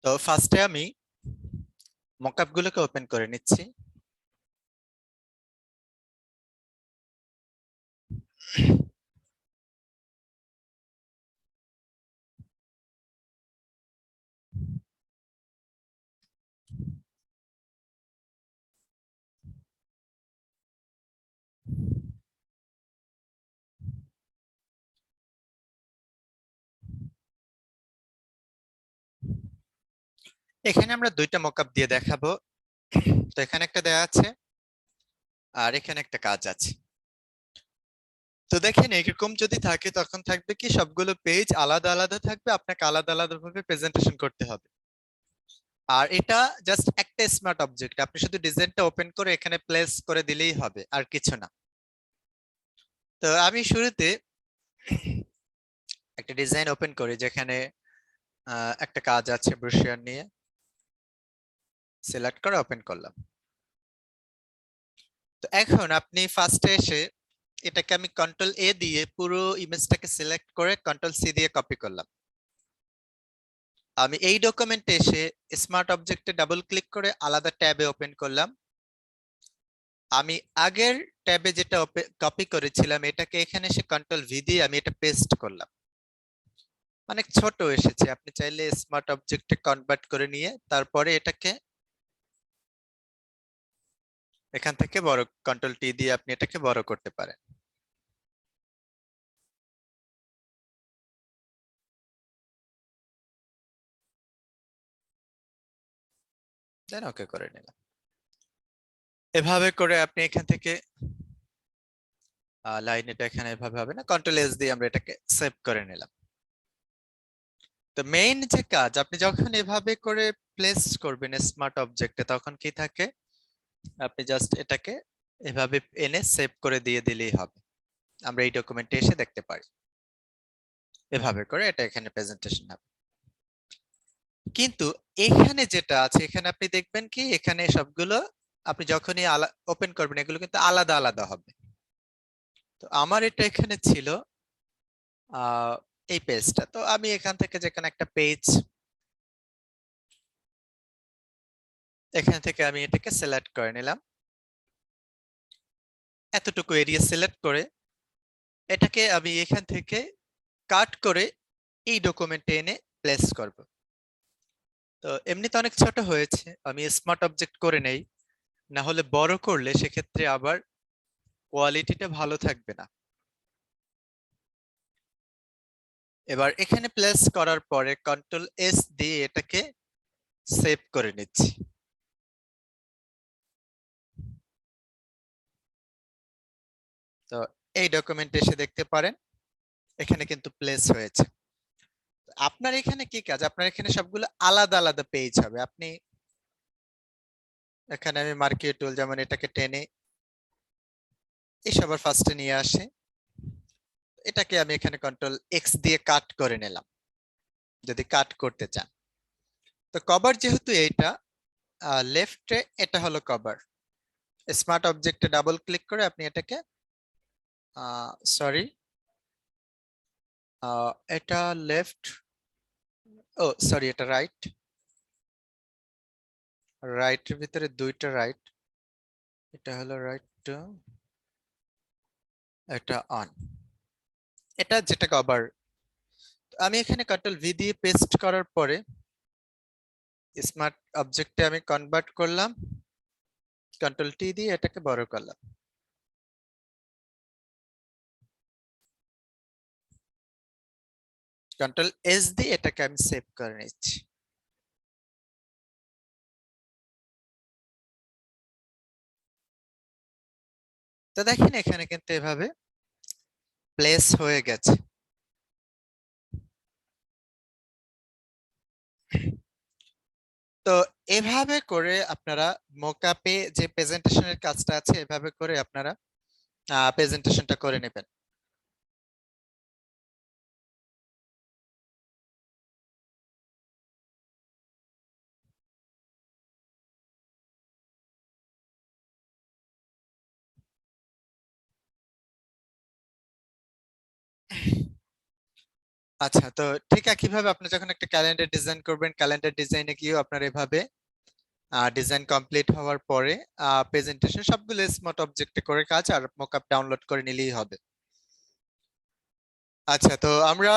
তো ফার্স্টে আমি মকআপ গুলোকে ওপেন করে নিচ্ছি। এখানে আমরা দুইটা মকআপ দিয়ে দেখাবো। তো এখানে একটা দেয়া আছে আর এখানে একটা কাজ আছে। তো দেখেন এরকম যদি থাকে তখন থাকবে কি সবগুলো পেজ আলাদা আলাদা থাকবে, আপনাকে আলাদা আলাদা ভাবে প্রেজেন্টেশন করতে হবে। আর এটা জাস্ট একটা স্মার্ট অবজেক্ট, আপনি শুধু ডিজাইনটা ওপেন করে এখানে প্লেস করে দিলেই হবে, আর কিছু না। তো আমি শুরুতে একটা ডিজাইন ওপেন করি যেখানে একটা কাজ আছে ব্রোশিয়ার নিয়ে, সিলেক্ট করে ওপেন করলাম। তো এখন আপনি ফার্স্টে এসে এটাকে আমি কন্ট্রোল এ দিয়ে পুরো ইমেজটাকে সিলেক্ট করে কন্ট্রোল সি দিয়ে কপি করলাম। আমি এই ডকুমেন্টে এসে স্মার্ট অবজেক্টে ডাবল ক্লিক করে আলাদা ট্যাবে ওপেন করলাম। আমি আগের ট্যাবে যেটা কপি করেছিলাম এটাকে এখানে এসে কন্ট্রোল ভি দিয়ে আমি এটা পেস্ট করলাম। অনেক ছোট এসেছে, আপনি চাইলে স্মার্ট অবজেক্টে কনভার্ট করে নিয়ে তারপরে এটাকে এখান থেকে বড় কন্ট্রোল টি দিয়ে আপনি এটাকে বড় করতে পারেন। দেন ওকে করে নিলাম। এভাবে করে আপনি এখান থেকে লাইন, এটা এখানে এভাবে হবে না, কন্ট্রোল এস দিয়ে আমরা এটাকে সেভ করে নিলাম। তো মেইন যে কাজ, আপনি যখন এভাবে করে প্লেস করবেন স্মার্ট অবজেক্টে তখন কি থাকে, আপনি জাস্ট এটাকে এভাবে এনে সেভ করে দিয়ে দিলেই হবে। আমরা এই ডকুমেন্টে এসে দেখতে পারি এভাবে করে এটা এখানে প্রেজেন্টেশন হবে। কিন্তু এখানে যেটা আছে এখানে আপনি দেখবেন কি এখানে সবগুলো আপনি যখনই ওপেন করবেন এগুলো কিন্তু আলাদা আলাদা হবে। তো আমার এটা এখানে ছিল আহ এই পেজটা, তো আমি এখান থেকে যেখানে একটা পেজ, এখান থেকে আমি এটাকে সিলেক্ট করে নিলাম। এতটুকু এরিয়া সিলেক্ট করে এটাকে আমি এখান থেকে কাট করে এই ডকুমেন্টে এনে প্লেস করব। তো এমনিতে অনেক ছোট হয়েছে, আমি স্মার্ট অবজেক্ট করে নেই, না হলে বড় করলে সেক্ষেত্রে আবার কোয়ালিটিটা ভালো থাকবে না। এবার এখানে প্লেস করার পরে কন্ট্রোল এস দিয়ে এটাকে সেভ করে নিচ্ছি। তো এই ডকুমেন্টে এসে দেখতে পারেন এখানে কিন্তু প্লেস হয়েছে। আপনার এখানে কি কাজ, আপনার এখানে সবগুলো আলাদা আলাদা পেজ হবে। আপনি এখানে আমি মার্কিং টুল যেমন এটাকে টেনে এই সবার ফার্স্টে নিয়ে আসে, এটাকে আমি এখানে কন্ট্রোল এক্স দিয়ে কাট করে নিলাম যদি কাট করতে চান। তো কভার যেহেতু এইটা লেফটে, এটা হলো কভার। স্মার্ট অবজেক্টে ডাবল ক্লিক করে আপনি এটাকে সরি এটা লেফট, ও সরি এটা রাইট, রাইটের ভিতরে দুইটা রাইট, এটা হলো রাইট, এটা অন, এটা যেটা কভার। আমি এখানে কন্ট্রোল ভি দিয়ে পেস্ট করার পরে স্মার্ট অবজেক্টে আমি কনভার্ট করলাম, কন্ট্রোল টি দিয়ে এটাকে বড় করলাম। কন্ট্রোল এস দিয়ে এটাকে আমি সেভ করে নিচ্ছি। তো দেখেন এখানে কিন্তু এভাবে প্লেস হয়ে গেছে। তো এভাবে করে আপনারা মোকআপে যে প্রেজেন্টেশনের কাজটা আছে এভাবে করে আপনারা প্রেজেন্টেশনটা করে নেবেন। আচ্ছা, তো ঠিক একইভাবে আপনি যখন একটা ক্যালেন্ডার ডিজাইন করবেন, ক্যালেন্ডার ডিজাইনে গিয়েও আপনার এভাবে ডিজাইন কমপ্লিট হওয়ার পরে প্রেজেন্টেশন সবগুলো স্মার্ট অবজেক্টে করে কাজ, আর মকআপ ডাউনলোড করে নিলেই হবে। আচ্ছা, তো আমরা